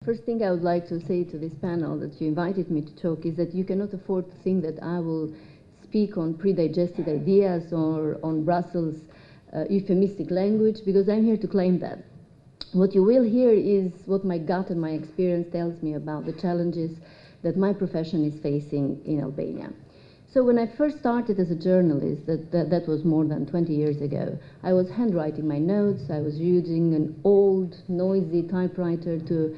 First thing I would like to say to this panel that you invited me to talk is that you cannot afford to think that I will speak on pre-digested ideas or on Brussels euphemistic language, because I'm here to claim that. What you will hear is what my gut and my experience tells me about the challenges that my profession is facing in Albania. So when I first started as a journalist, that was more than 20 years ago, I was handwriting my notes, I was using an old, noisy typewriter to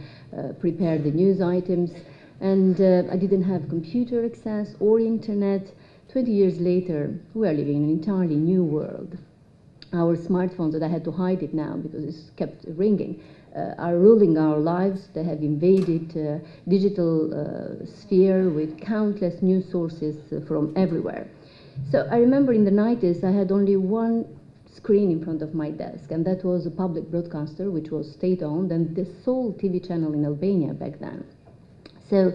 prepare the news items, and I didn't have computer access or internet. 20 years later, we are living in an entirely new world. Our smartphones, that I had to hide it now because it kept ringing, are ruling our lives. They have invaded digital sphere with countless news sources from everywhere. So I remember in the 90s I had only one screen in front of my desk, and that was a public broadcaster which was state-owned and the sole TV channel in Albania back then. So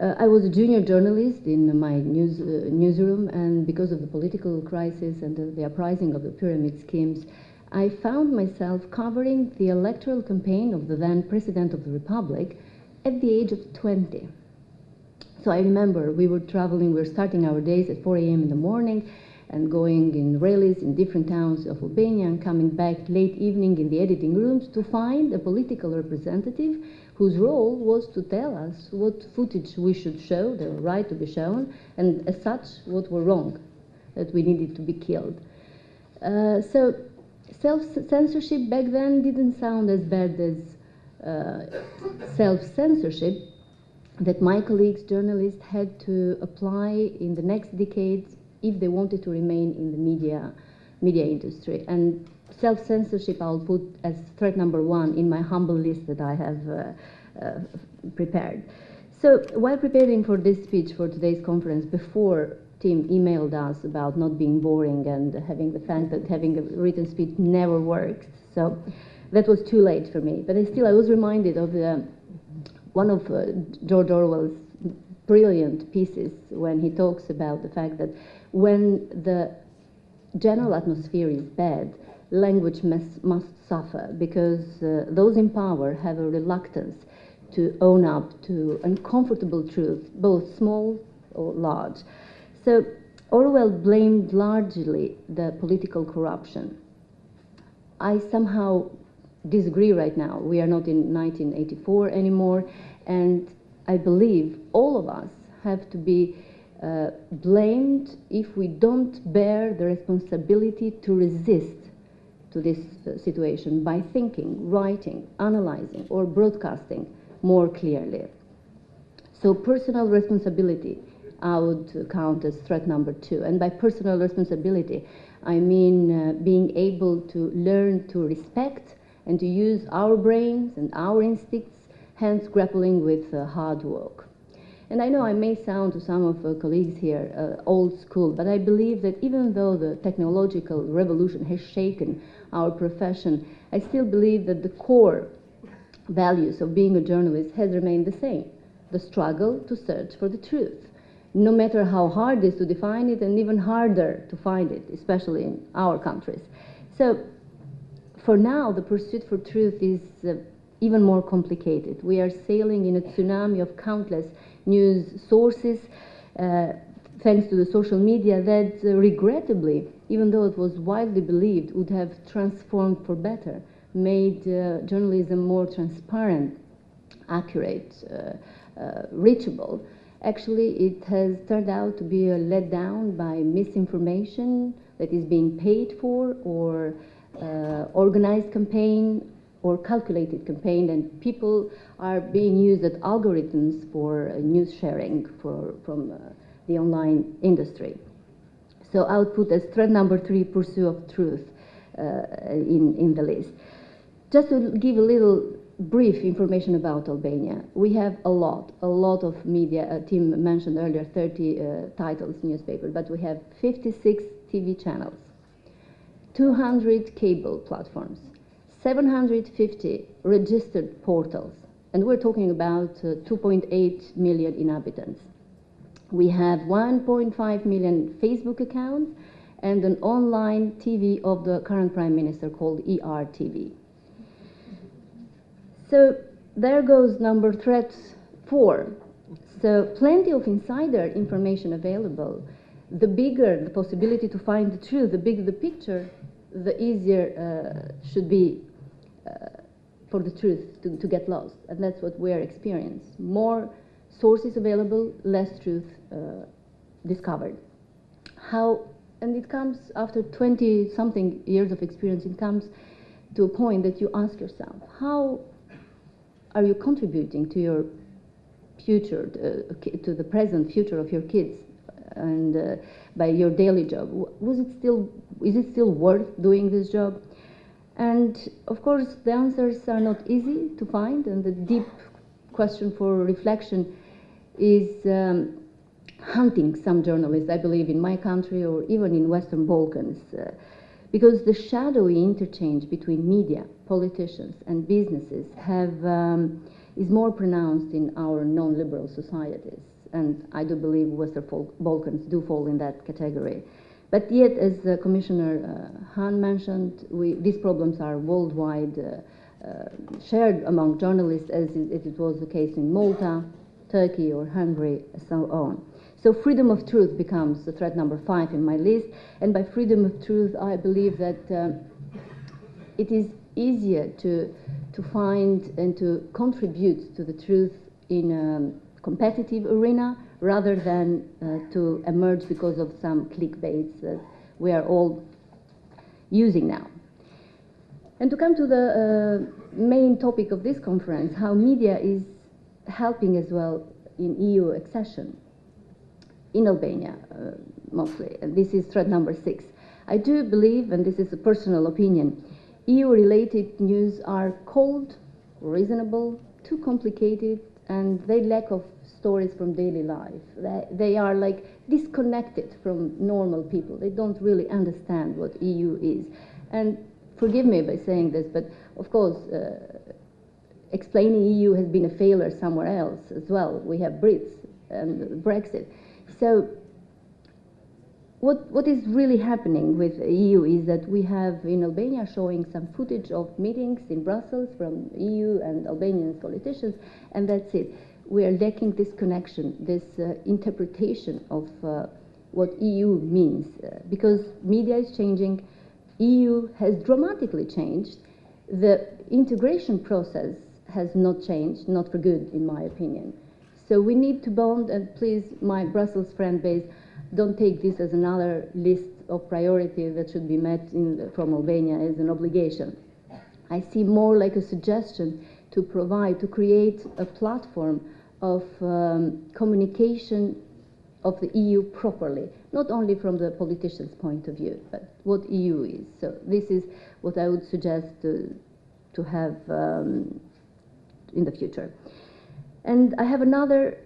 I was a junior journalist in my newsroom, and because of the political crisis and the uprising of the pyramid schemes, I found myself covering the electoral campaign of the then President of the Republic at the age of 20. So I remember we were traveling, we were starting our days at 4 a.m. in the morning and going in rallies in different towns of Albania and coming back late evening in the editing rooms to find a political representative whose role was to tell us what footage we should show, the right to be shown, and as such, what were wrong, that we needed to be killed. So self-censorship back then didn't sound as bad as self-censorship that my colleagues, journalists, had to apply in the next decades if they wanted to remain in the media industry. And self-censorship I'll put as threat number one in my humble list that I have prepared. So while preparing for this speech for today's conference, before Tim emailed us about not being boring and having the fact that having a written speech never works, so that was too late for me. But I was reminded of one of George Orwell's brilliant pieces when he talks about the fact that when the general atmosphere is bad, language must suffer, because those in power have a reluctance to own up to uncomfortable truths, both small or large. So Orwell blamed largely the political corruption. I somehow disagree right now. We are not in 1984 anymore, and I believe all of us have to be blamed if we don't bear the responsibility to resist to this situation by thinking, writing, analyzing, or broadcasting more clearly. So personal responsibility I would count as threat number two. And by personal responsibility, I mean being able to learn to respect and to use our brains and our instincts, hence grappling with hard work. And I know I may sound to some of colleagues here old school, but I believe that even though the technological revolution has shaken our profession, I still believe that the core values of being a journalist has remained the same: the struggle to search for the truth, no matter how hard it is to define it, and even harder to find it, especially in our countries. So for now, the pursuit for truth is even more complicated. We are sailing in a tsunami of countless news sources, thanks to the social media that regrettably, even though it was widely believed would have transformed for better, made journalism more transparent, accurate, reachable. Actually, it has turned out to be a letdown by misinformation that is being paid for, or organized campaign, or calculated campaign, and people are being used as algorithms for news sharing from the online industry. So I would put as threat number three, pursuit of truth in the list. Just to give a little brief information about Albania, we have a lot of media. Tim mentioned earlier 30 titles, newspapers, but we have 56 TV channels, 200 cable platforms, 750 registered portals, and we're talking about 2.8 million inhabitants. We have 1.5 million Facebook accounts and an online TV of the current Prime Minister called ERTV. So there goes number threat 4. So plenty of insider information available. The bigger the possibility to find the truth, the bigger the picture, the easier should be for the truth to get lost. And that's what we're experiencing. More sources available, less truth discovered. How, and it comes after 20-something years of experience, it comes to a point that you ask yourself, how are you contributing to your future, to the present future of your kids, and by your daily job? Is it still worth doing this job? And of course, the answers are not easy to find, and the deep question for reflection is hunting some journalists, I believe, in my country or even in Western Balkans, because the shadowy interchange between media, politicians, and businesses is more pronounced in our non-liberal societies, and I do believe Western Balkans do fall in that category. But yet, as Commissioner Hahn mentioned, these problems are worldwide, shared among journalists, as it was the case in Malta, Turkey, or Hungary, and so on. So freedom of truth becomes the threat number 5 in my list, and by freedom of truth, I believe that it is easier to find and to contribute to the truth in a competitive arena rather than to emerge because of some clickbaits that we are all using now. And to come to the main topic of this conference, how media is helping as well in EU accession in Albania, mostly, and this is threat number 6. I do believe, and this is a personal opinion, EU-related news are cold, reasonable, too complicated, and they lack of stories from daily life. They are like disconnected from normal people. They don't really understand what EU is. And forgive me by saying this, but of course, explaining EU has been a failure somewhere else as well. We have Brits and Brexit. So what is really happening with the EU is that we have in Albania showing some footage of meetings in Brussels from EU and Albanian politicians, and that's it. We are lacking this connection, this interpretation of what EU means, because media is changing, EU has dramatically changed, the integration process has not changed, not for good in my opinion. So we need to bond, and please, my Brussels friend base, don't take this as another list of priorities that should be met from Albania as an obligation. I see more like a suggestion to create a platform of communication of the EU properly, not only from the politician's point of view, but what EU is. So this is what I would suggest to have in the future. And I have another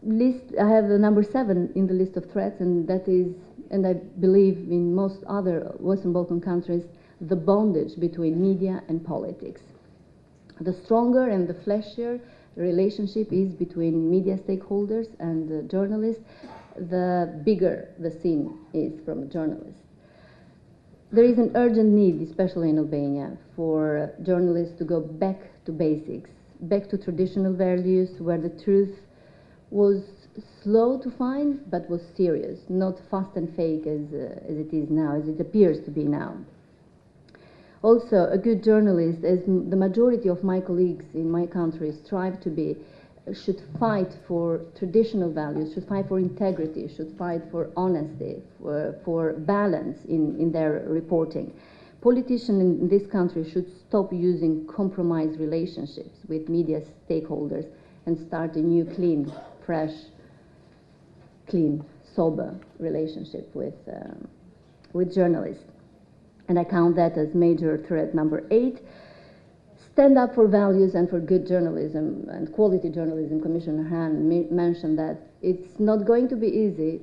list, I have the number 7 in the list of threats, and that is, and I believe in most other Western Balkan countries, the bondage between media and politics. The stronger and the fleshier the relationship is between media stakeholders and journalists, the bigger the sin is from journalists. There is an urgent need, especially in Albania, for journalists to go back to basics, back to traditional values where the truth was slow to find but was serious, not fast and fake as it is now, as it appears to be now. Also, a good journalist, as the majority of my colleagues in my country strive to be, should fight for traditional values, should fight for integrity, should fight for honesty, for balance in their reporting. Politicians in this country should stop using compromised relationships with media stakeholders and start a new, clean, fresh, clean, sober relationship with journalists. And I count that as major threat number 8. Stand up for values and for good journalism and quality journalism. Commissioner Hahn mentioned that it's not going to be easy.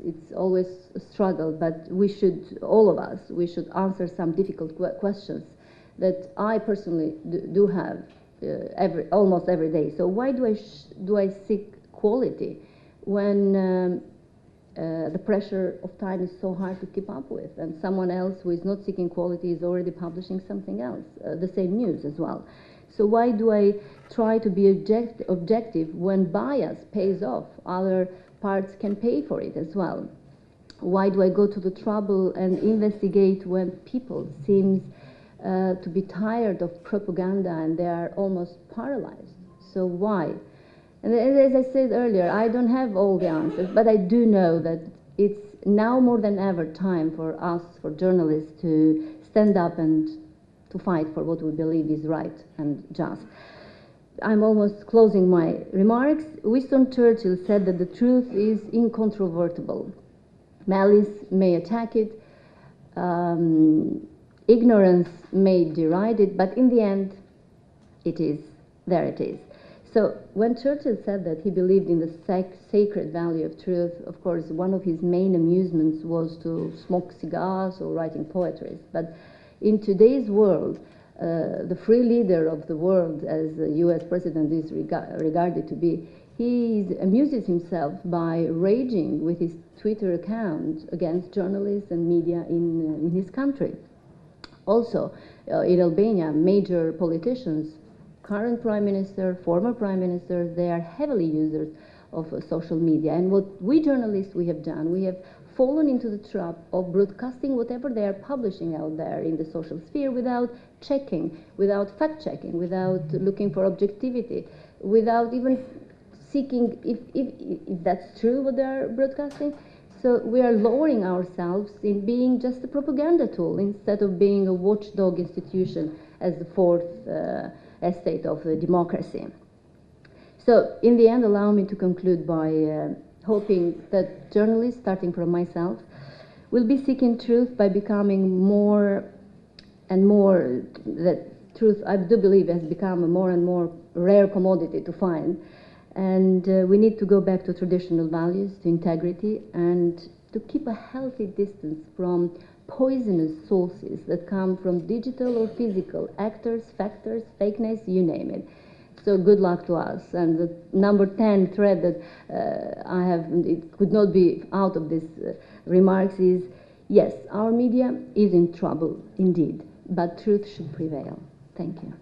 It's always a struggle, but we should, all of us, we should answer some difficult questions that I personally do have almost every day. So why do I seek quality when the pressure of time is so hard to keep up with, and someone else who is not seeking quality is already publishing something else, the same news as well. So why do I try to be objective when bias pays off? Other parts can pay for it as well. Why do I go to the trouble and investigate when people seem to be tired of propaganda and they are almost paralyzed? So why? And as I said earlier, I don't have all the answers, but I do know that it's now more than ever time for us, for journalists, to stand up and to fight for what we believe is right and just. I'm almost closing my remarks. Winston Churchill said that the truth is incontrovertible. Malice may attack it, ignorance may deride it, but in the end, there it is. So when Churchill said that he believed in the sacred value of truth, of course, one of his main amusements was to smoke cigars or writing poetry. But in today's world, the free leader of the world, as the US president is regarded to be, he amuses himself by raging with his Twitter account against journalists and media in his country. Also, in Albania, major politicians, current prime minister, former prime ministers, they are heavily users of social media. And what we journalists, we have done, we have fallen into the trap of broadcasting whatever they are publishing out there in the social sphere without checking, without fact-checking, without looking for objectivity, without even seeking if that's true what they are broadcasting. So we are lowering ourselves in being just a propaganda tool instead of being a watchdog institution as the fourth estate of democracy. So in the end, allow me to conclude by hoping that journalists, starting from myself, will be seeking truth by becoming more and more, that truth, I do believe, has become a more and more rare commodity to find. And we need to go back to traditional values, to integrity, and to keep a healthy distance from poisonous sources that come from digital or physical actors, factors, fakeness, you name it. So good luck to us. And the number 10 thread that I have, it could not be out of this remarks is, yes, our media is in trouble indeed, but truth should prevail. Thank you.